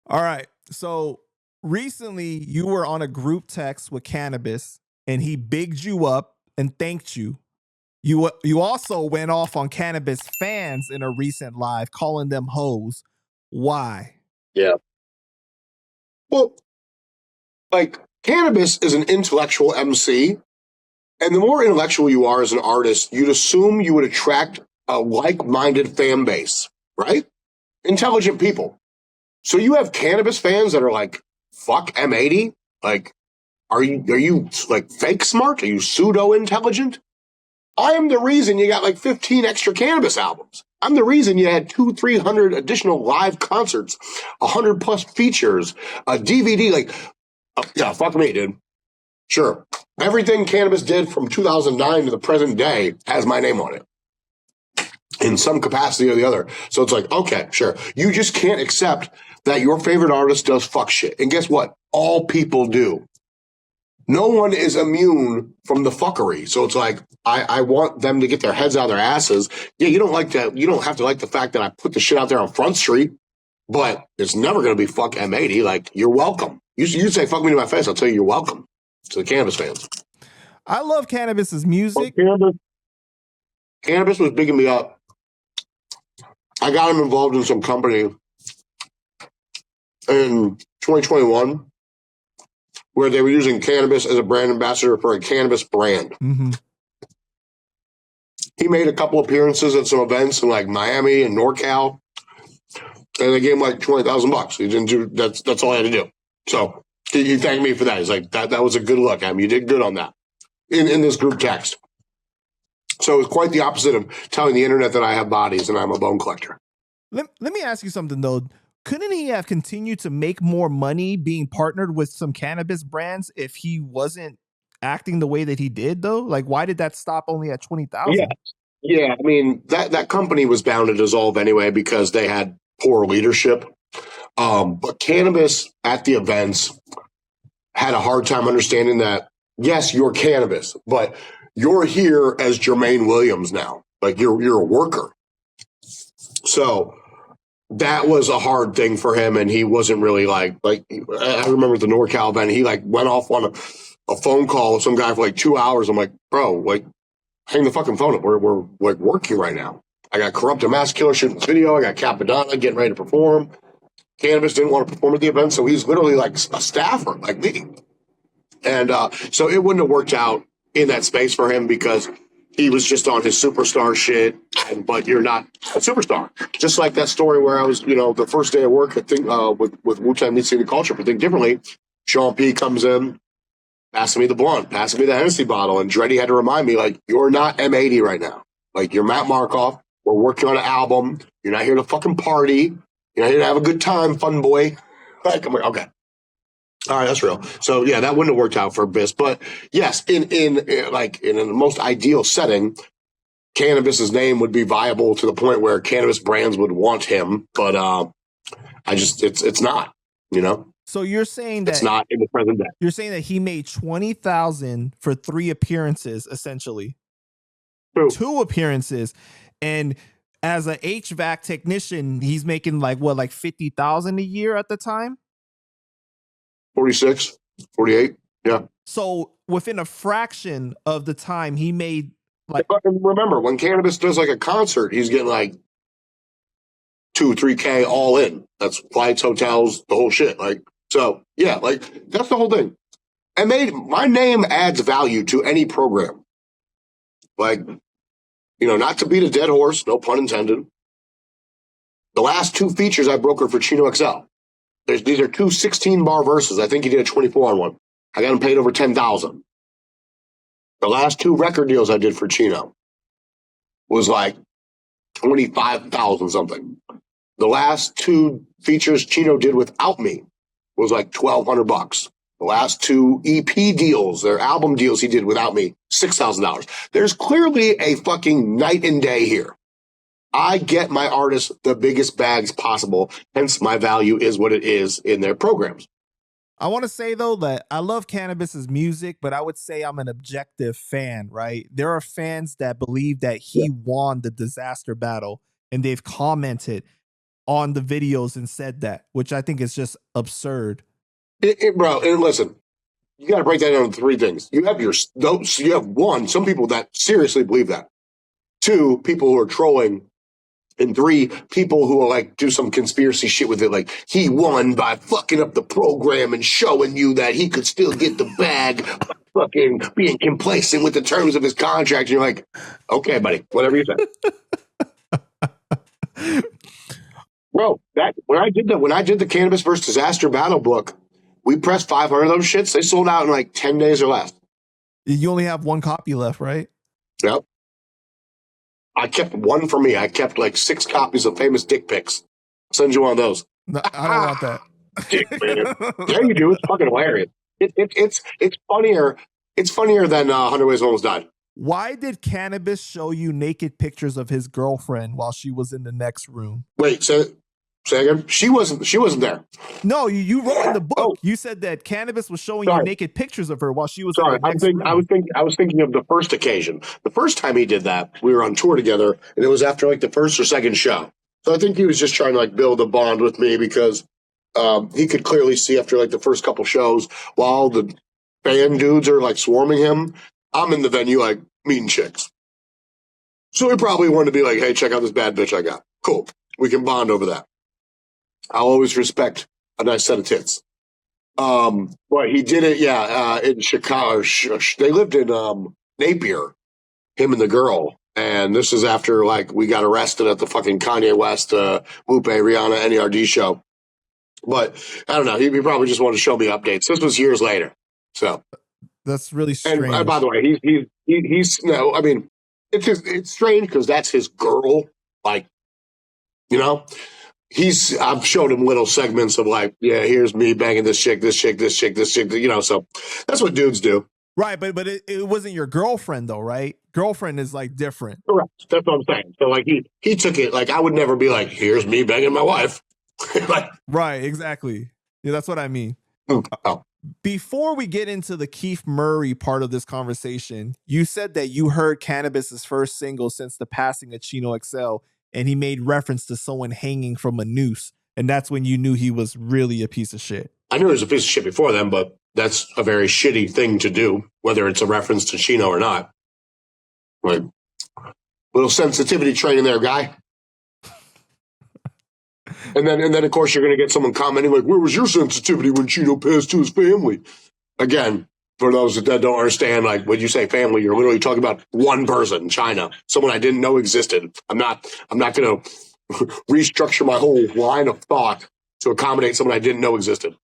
All right. So recently you were on a group text with Canibus and he bigged you up and thanked you. You also went off on Canibus fans in a recent live, calling them hoes. Why? Yeah. Well, like, Canibus is an intellectual MC, and the more intellectual you are as an artist, you'd assume you would attract a like-minded fan base, right? Intelligent people. So you have Canibus fans that are like, fuck M80? Like, are you like fake smart? Are you pseudo-intelligent? I am the reason you got like 15 extra Canibus albums. I'm the reason you had 200-300 additional live concerts, 100 plus features, a DVD. Like, yeah, fuck me, dude. Sure. Everything Canibus did from 2009 to the present day has my name on it in some capacity or the other. So it's like, okay, sure. You just can't accept that your favorite artist does fuck shit. And guess what? All people do. No one is immune from the fuckery. So it's like, I want them to get their heads out of their asses. Yeah, you don't have to like the fact that I put the shit out there on Front Street, but it's never going to be fuck M80. Like, you're welcome. You say fuck me to my face, I'll tell you you're welcome to the Canibus fans. I love Canibus's music. Canibus was bigging me up. I got him involved in some company in 2021 where they were using Canibus as a brand ambassador for a cannabis brand. Mm-hmm. He made a couple appearances at some events in like Miami and NorCal, and they gave him like $20,000. He didn't do that's all I had to do. So he thanked me for that. He's like, that was a good look. I mean, you did good on that in this group text. So it was quite the opposite of telling the internet that I have bodies and I'm a bone collector. Let me ask you something though. Couldn't he have continued to make more money being partnered with some cannabis brands if he wasn't acting the way that he did though? Like, why did that stop only at 20,000? Yeah. I mean, that company was bound to dissolve anyway because they had poor leadership. But Canibus at the events had a hard time understanding that, yes, you're Canibus, but you're here as Jermaine Williams now. Like, you're a worker. So that was a hard thing for him, and he wasn't really like I remember the NorCal event, he like went off on a phone call with some guy for like 2 hours. I'm like, bro, like, hang the fucking phone up. We're like working right now. I got Corrupted Mass Killer shooting this video. I got Capadonna getting ready to perform. Canibus didn't want to perform at the event, so he's literally like a staffer, like me. And so it wouldn't have worked out in that space for him because he was just on his superstar shit, but you're not a superstar. Just like that story where I was, the first day of work, I think, with Wu-Tang Culture for Think Differently, Sean P comes in, passing me the blunt, passing me the Hennessy bottle, and Dreddy had to remind me, like, you're not M80 right now. Like, you're Matt Markoff. We're working on an album. You're not here to fucking party. You're not here to have a good time, fun boy. Like, I'm like, okay. All right, that's real. So yeah, that wouldn't have worked out for Biss. But yes, in the most ideal setting, Canibus's name would be viable to the point where cannabis brands would want him. But it's not. So you're saying that it's not in the present day. You're saying that he made 20,000 for 3 appearances, essentially. True. 2 appearances, and as an HVAC technician, he's making like 50,000 a year at the time. 46, 48, yeah. So within a fraction of the time, he made like. Remember, when Canibus does like a concert, he's getting like $2-3K all in. That's flights, hotels, the whole shit. Like, so yeah, like that's the whole thing. And my name adds value to any program. Like, not to beat a dead horse, no pun intended. The last 2 features I brokered for Chino XL. These are 2 16-bar verses. I think he did a 24 on one. I got him paid over $10,000. The last 2 record deals I did for Chino was like 25,000 something. The last 2 features Chino did without me was like $1,200. The last 2 EP deals, their album deals he did without me, $6,000. There's clearly a fucking night and day here. I get my artists the biggest bags possible, hence my value is what it is in their programs. I want to say, though, that I love Canibus's music, but I would say I'm an objective fan, right? There are fans that believe that he won the disaster battle, and they've commented on the videos and said that, which I think is just absurd. Bro, and listen, you got to break that down into three things. You have you have one, some people that seriously believe that. Two, people who are trolling. And three, people who are like, do some conspiracy shit with it. Like, he won by fucking up the program and showing you that he could still get the bag by fucking being complacent with the terms of his contract. And you're like, okay, buddy, whatever you say. Bro, when I did the Cannabis versus Disaster battle book, we pressed 500 of those shits. They sold out in like 10 days or less. You only have one copy left, right? Yep. I kept one for me. I kept like 6 copies of Famous Dick Pics. I'll send you one of those. No, I don't want that. Dick, man. Yeah, you do. It's fucking hilarious. It's funnier. It's funnier than 100 Ways Almost Died. Why did Canibus show you naked pictures of his girlfriend while she was in the next room? Wait, say again. She wasn't there. No, you wrote in the book. Oh. You said that Canibus was showing you naked pictures of her while she was in the next room. I was thinking of the first occasion. The first time he did that, we were on tour together, and it was after like the first or second show. So I think he was just trying to like build a bond with me because he could clearly see after like the first couple shows while the band dudes are like swarming him, I'm in the venue like meeting chicks. So he probably wanted to be like, hey, check out this bad bitch I got. Cool. We can bond over that. I'll always respect a nice set of tits. But he did it, in Chicago. They lived in Napier, him and the girl. And this is after like we got arrested at the fucking Kanye West, Lupe, Rihanna, NERD show. But I don't know. He probably just wanted to show me updates. This was years later. So that's really strange. And by the way, he's no. I mean, it's strange because that's his girl. Like, you know. I've showed him little segments of like, yeah, here's me banging this chick, you know, so that's what dudes do. Right, but it wasn't your girlfriend though, right? Girlfriend is like different. Correct. That's what I'm saying. So like he took it, like I would never be like, here's me banging my wife. Like, right, exactly. Yeah, that's what I mean. Oh. Before we get into the Keith Murray part of this conversation, you said that you heard Canibus's first single since the passing of Chino XL. And he made reference to someone hanging from a noose. And that's when you knew he was really a piece of shit. I knew he was a piece of shit before then, but that's a very shitty thing to do, whether it's a reference to Chino or not. Like, little sensitivity training there, guy. and then of course, you're going to get someone commenting like, where was your sensitivity when Chino passed to his family? Again, for those that don't understand, like when you say family, you're literally talking about one person, China, someone I didn't know existed. I'm not going to restructure my whole line of thought to accommodate someone I didn't know existed.